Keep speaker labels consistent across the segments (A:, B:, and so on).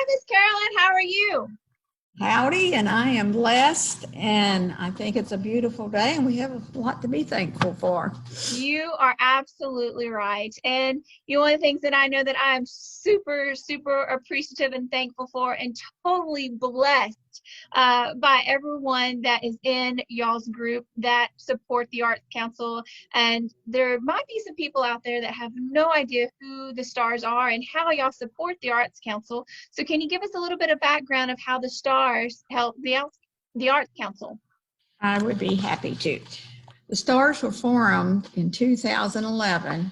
A: Miss Carolyn. How are you?
B: Howdy, and I am blessed, and I think it's a beautiful day, and we have a lot to be thankful for.
A: You are absolutely right. And one of the things that I know that I'm super, super appreciative and thankful for and totally blessed by everyone that is in y'all's group that support the Arts Council. And there might be some people out there that have no idea who the stars are and how y'all support the Arts Council. So can you give us a little bit of background of how the stars help the Arts Council?
B: I would be happy to. The stars were formed in 2011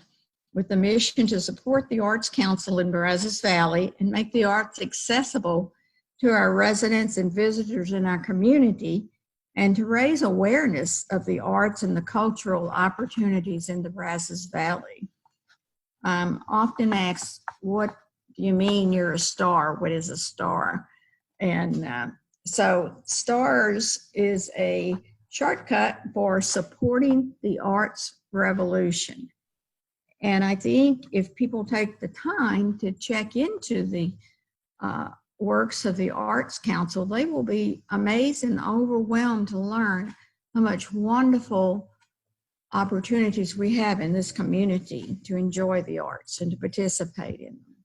B: with the mission to support the Arts Council in Brazos Valley and make the arts accessible to our residents and visitors in our community, and to raise awareness of the arts and the cultural opportunities in the Brazos Valley. I'm often asked, what do you mean you're a star? What is a star? And so STARS is a shortcut for supporting the arts revolution. And I think if people take the time to check into the works of the Arts Council, they will be amazed and overwhelmed to learn how much wonderful opportunities we have in this community to enjoy the arts and to participate in them.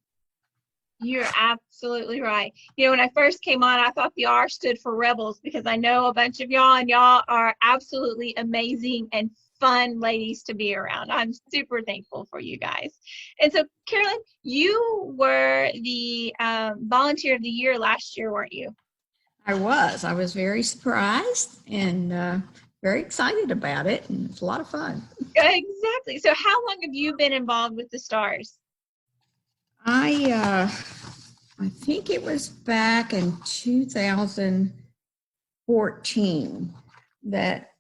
A: You're absolutely right. When I first came on, I thought the R stood for Rebels because I know a bunch of y'all, and y'all are absolutely amazing and fun ladies to be around. I'm super thankful for you guys. And so, Carolyn, you were the Volunteer of the Year last year, weren't you?
B: I was very surprised and very excited about it, and it's a lot of fun.
A: Exactly. So how long have you been involved with the stars?
B: I think it was back in 2014 that,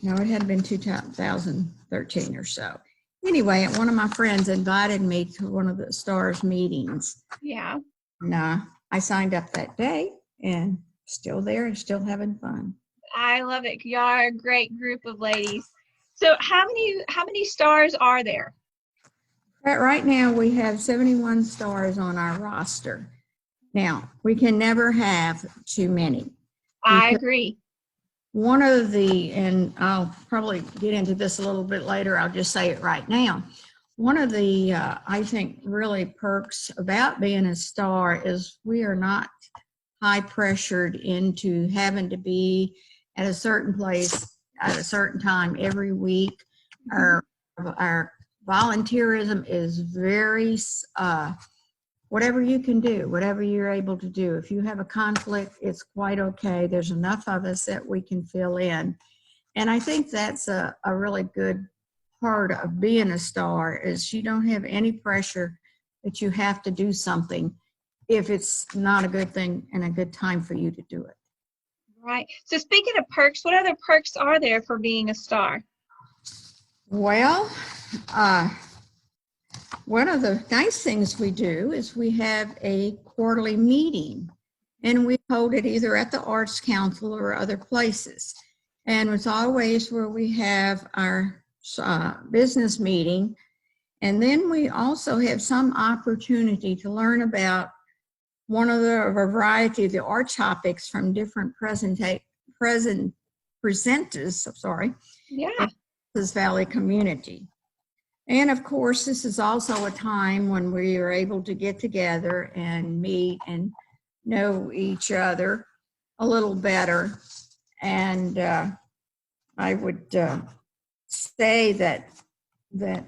B: it had been 2013 or so. Anyway, one of my friends invited me to one of the stars meetings.
A: Yeah.
B: And I signed up that day and still there and still having fun.
A: I love it. Y'all are a great group of ladies. So how many stars are there?
B: Right now, we have 71 stars on our roster. Now, we can never have too many.
A: I agree.
B: One of and I'll probably get into this a little bit later, I'll just say it right now. One of the, I think, really perks about being a star is we are not high pressured into having to be at a certain place at a certain time every week. Our volunteerism is very, whatever you can do, whatever you're able to do. If you have a conflict, it's quite okay. There's enough of us that we can fill in. And I think that's a really good part of being a star, is you don't have any pressure that you have to do something if it's not a good thing and a good time for you to do it.
A: Right. So speaking of perks, what other perks are there for being a star?
B: Well, one of the nice things we do is we have a quarterly meeting, and we hold it either at the Arts Council or other places. And it's always where we have our business meeting. And then we also have some opportunity to learn about a variety of the art topics from different presenters,
A: Yeah.
B: in this Valley community. And of course, this is also a time when we are able to get together and meet and know each other a little better. And I would say that the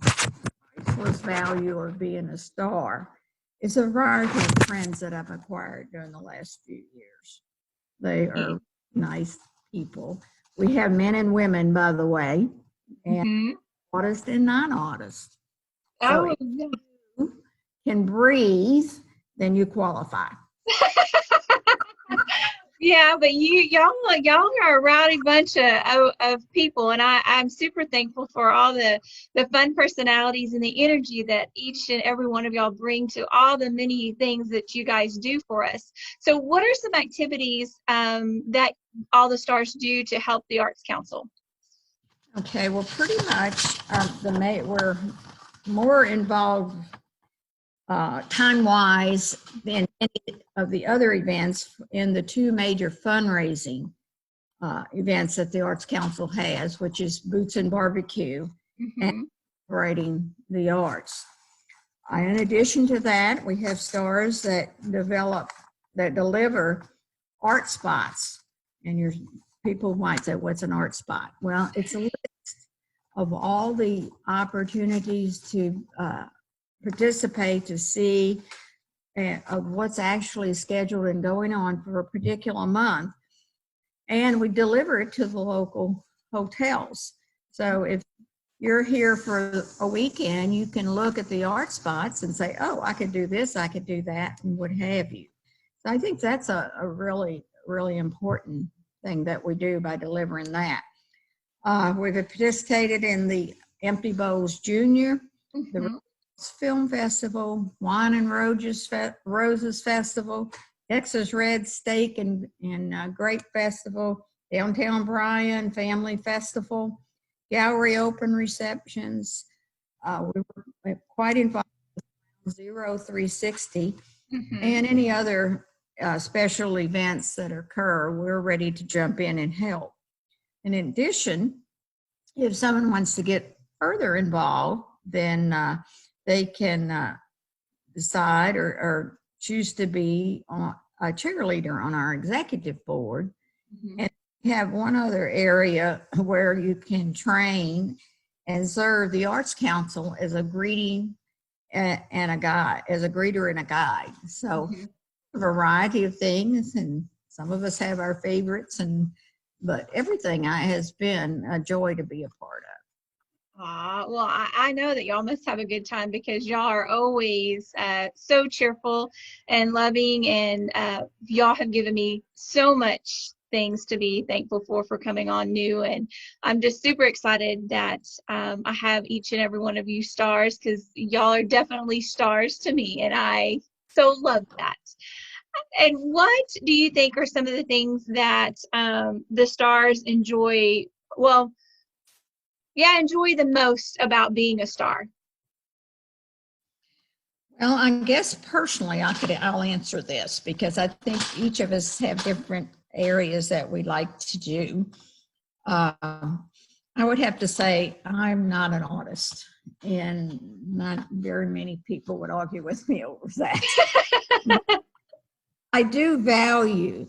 B: priceless value of being a star is a variety of friends that I've acquired during the last few years. They are nice people. We have men and women, by the way, and artists and non-artists. So if you can breathe, then you qualify.
A: Yeah, but y'all are a rowdy bunch of people, and I'm super thankful for all the fun personalities and the energy that each and every one of y'all bring to all the many things that you guys do for us. So what are some activities that all the stars do to help the Arts Council?
B: Okay, well, pretty much we're more involved time-wise than any of the other events in the two major fundraising events that the Arts Council has, which is Boots and Barbecue and
A: Mm-hmm.
B: Celebrating the Arts. In addition to that, we have stars that deliver art spots. And your people might say, what's an art spot? Well, it's a list of all the opportunities to participate, to see of what's actually scheduled and going on for a particular month. And we deliver it to the local hotels. So if you're here for a weekend, you can look at the art spots and say, oh, I could do this, I could do that, and what have you. So I think that's a really, really important thing that we do by delivering that. We've participated in the Empty Bowls Junior, the
A: Mm-hmm.
B: Film Festival, Wine and Roses Festival, Texas Red Steak and Grape Festival, Downtown Bryan Family Festival, Gallery Open Receptions. We were quite involved with 0360
A: Mm-hmm.
B: and any other special events that occur. We're ready to jump in and help. And in addition, if someone wants to get further involved, then they can decide or choose to be a cheerleader on our executive board.
A: Mm-hmm.
B: And we have one other area where you can train and serve the Arts Council as a greeting and a guide, as a greeter and a guide. So
A: Mm-hmm.
B: a variety of things, and some of us have our favorites, but everything has been a joy to be a part of.
A: Well, I know that y'all must have a good time because y'all are always so cheerful and loving, and y'all have given me so much things to be thankful for coming on new. And I'm just super excited that I have each and every one of you stars, because y'all are definitely stars to me, and I so love that. And what do you think are some of the things that the stars enjoy? Well, yeah, enjoy the most about being a star?
B: Well, I guess personally, I'll answer this because I think each of us have different areas that we like to do. I would have to say I'm not an artist, and not very many people would argue with me over that. I do value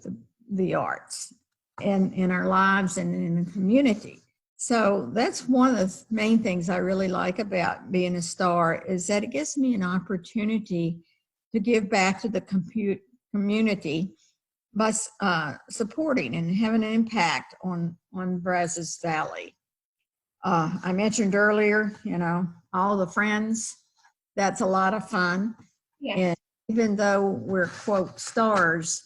B: the arts in our lives and in the community. So that's one of the main things I really like about being a star, is that it gives me an opportunity to give back to the community by supporting and having an impact on Brazos Valley. I mentioned earlier, all the friends, that's a lot of fun.
A: Yes.
B: And even though we're, quote, stars,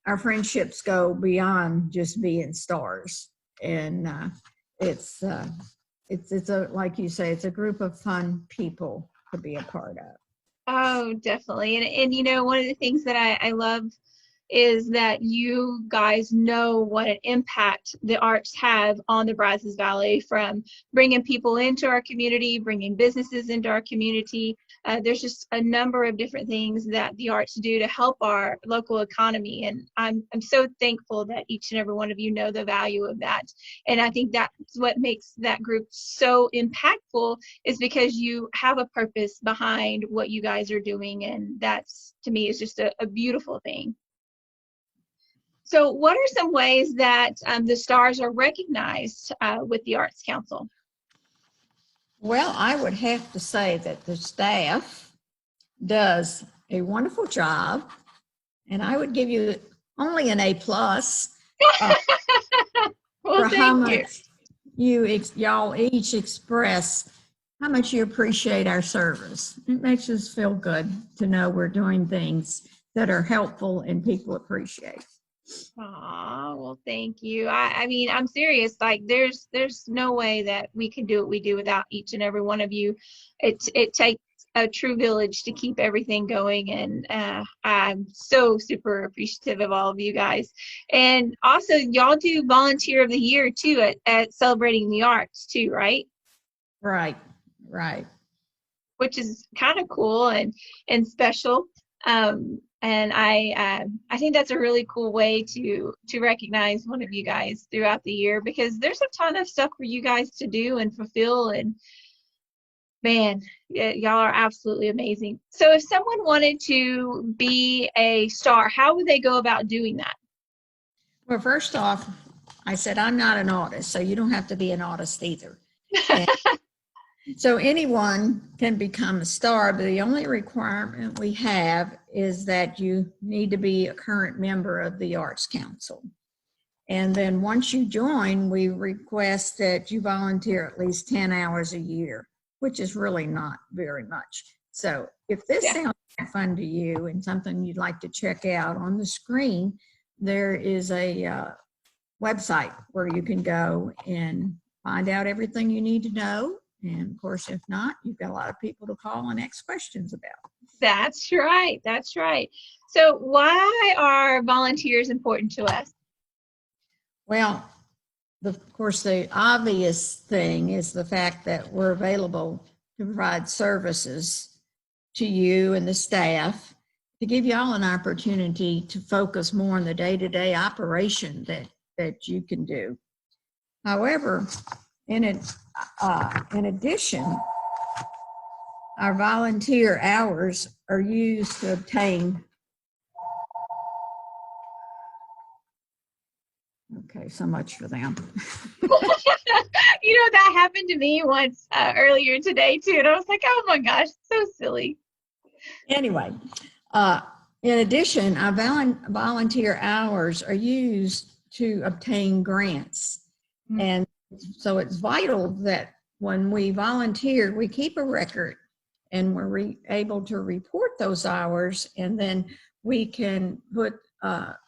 B: our friendships go beyond just being stars. And it's like you say, it's a group of fun people to be a part of.
A: Oh, definitely. And one of the things that I love is that you guys know what an impact the arts have on the Brazos Valley, from bringing people into our community, bringing businesses into our community. There's just a number of different things that the arts do to help our local economy. And I'm so thankful that each and every one of you know the value of that. And I think that's what makes that group so impactful, is because you have a purpose behind what you guys are doing. And that's, to me, is just a beautiful thing. So what are some ways that the stars are recognized with the Arts Council?
B: Well, I would have to say that the staff does a wonderful job, and I would give you only an A+,
A: Well,
B: for how
A: thank you.
B: much y'all each express how much you appreciate our service. It makes us feel good to know we're doing things that are helpful and people appreciate.
A: Well, thank you. I mean, I'm serious. Like, there's no way that we can do what we do without each and every one of you. It takes a true village to keep everything going, and I'm so super appreciative of all of you guys. And also, y'all do Volunteer of the Year too at Celebrating the Arts too, right?
B: Right, right.
A: which is kind of cool and special. And I think that's a really cool way to recognize one of you guys throughout the year, because there's a ton of stuff for you guys to do and fulfill. And man, y'all are absolutely amazing. So if someone wanted to be a star, how would they go about doing that?
B: Well, first off, I said I'm not an artist, so you don't have to be an artist either. And so anyone can become a star, but the only requirement we have is that you need to be a current member of the Arts Council. And then once you join, we request that you volunteer at least 10 hours a year, which is really not very much. So if this sounds like fun to you and something you'd like to check out, on the screen, there is a website where you can go and find out everything you need to know. And of course, if not, you've got a lot of people to call and ask questions about.
A: That's right. That's right. So why are volunteers important to us?
B: Well, of course, the obvious thing is the fact that we're available to provide services to you and the staff, to give y'all an opportunity to focus more on the day-to-day operation that you can do. However, in addition, our volunteer hours are used to obtain, okay, so much for them.
A: You know, that happened to me once earlier today too, and I was like, oh my gosh, so silly.
B: Anyway, in addition, our volunteer hours are used to obtain grants. Mm-hmm. And so it's vital that when we volunteer, we keep a record and we're able to report those hours, and then we can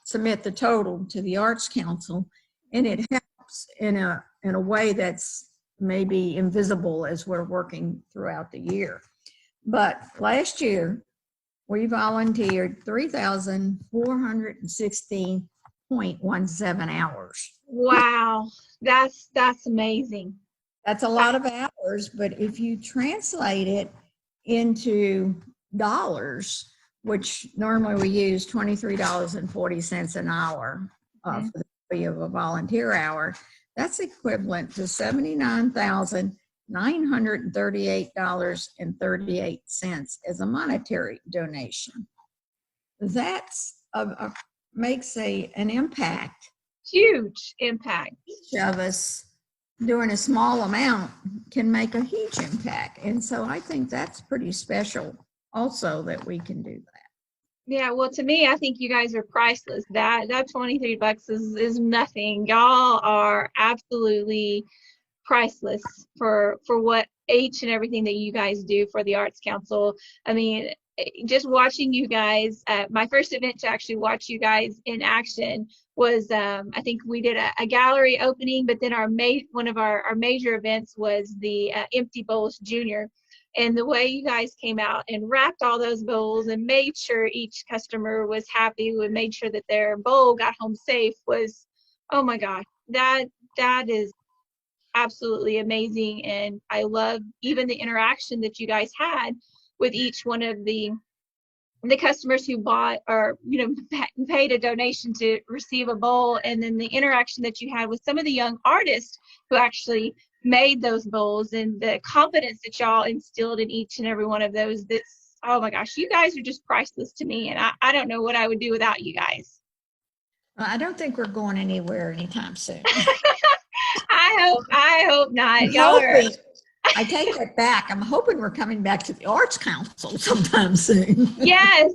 B: submit the total to the Arts Council, and it helps in a way that's maybe invisible as we're working throughout the year. But last year, we volunteered 3,416.17 hours.
A: Wow, that's amazing.
B: That's a lot of hours, but if you translate it into dollars, which normally we use $23.40 an hour for the fee of a volunteer hour, that's equivalent to $79,938.38 as a monetary donation. That's makes an impact.
A: Huge impact.
B: Each of us doing a small amount can make a huge impact. And so I think that's pretty special also, that we can do that.
A: Yeah, well, to me, I think you guys are priceless. That $23 is nothing. Y'all are absolutely priceless for what each and everything that you guys do for the Arts Council. I mean, just watching you guys, my first event to actually watch you guys in action was, I think we did a gallery opening, but then one of our major events was the Empty Bowls Junior. And the way you guys came out and wrapped all those bowls and made sure each customer was happy and made sure that their bowl got home safe was, oh my God, that is absolutely amazing. And I love even the interaction that you guys had with each one of the customers who bought or paid a donation to receive a bowl, and then the interaction that you had with some of the young artists who actually made those bowls, and the confidence that y'all instilled in each and every one of those. That's, oh my gosh, you guys are just priceless to me, and I don't know what I would do without you guys.
B: I don't think we're going anywhere anytime soon.
A: I hope not. Y'all are.
B: I take that back. I'm hoping we're coming back to the Arts Council sometime soon.
A: Yes.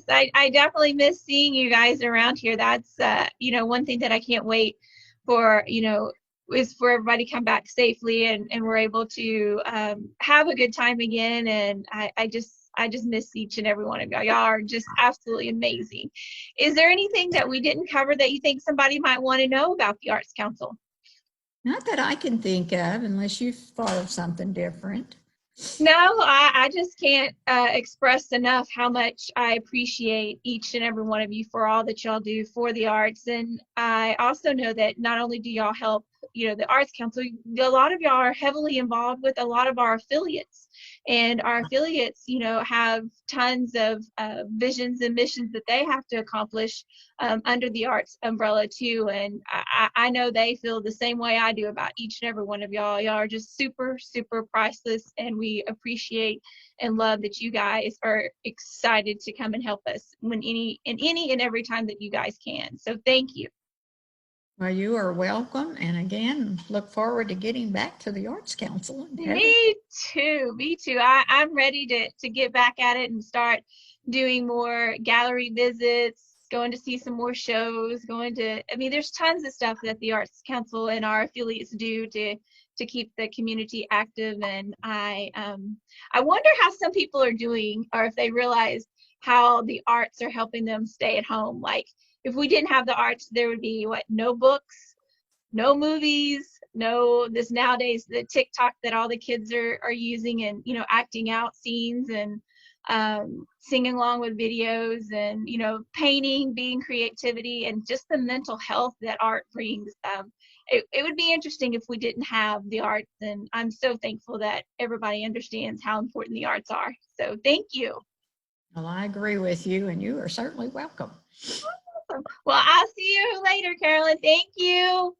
A: I definitely miss seeing you guys around here. That's, one thing that I can't wait for, is for everybody to come back safely and we're able to have a good time again. And I just miss each and every one of y'all. Y'all are just absolutely amazing. Is there anything that we didn't cover that you think somebody might want to know about the Arts Council?
B: Not that I can think of, unless you've thought of something different.
A: No, I just can't express enough how much I appreciate each and every one of you for all that y'all do for the arts. And I also know that not only do y'all help, the Arts Council, a lot of y'all are heavily involved with a lot of our affiliates. And our affiliates, have tons of visions and missions that they have to accomplish under the arts umbrella too. And I know they feel the same way I do about each and every one of y'all. Y'all are just super, super priceless, and we appreciate and love that you guys are excited to come and help us any and every time that you guys can. So thank you.
B: Well, you are welcome. And again, look forward to getting back to the Arts Council.
A: Me too. Me too. I'm ready to get back at it and start doing more gallery visits, going to see some more shows, there's tons of stuff that the Arts Council and our affiliates do to keep the community active. And I wonder how some people are doing, or if they realize how the arts are helping them stay at home. Like, if we didn't have the arts, there would be no books, no movies, no this nowadays the TikTok that all the kids are using, and acting out scenes, and singing along with videos, and painting, being creativity, and just the mental health that art brings. It would be interesting if we didn't have the arts, and I'm so thankful that everybody understands how important the arts are. So thank you.
B: Well, I agree with you, and you are certainly welcome.
A: Well, I'll see you later, Carolyn. Thank you.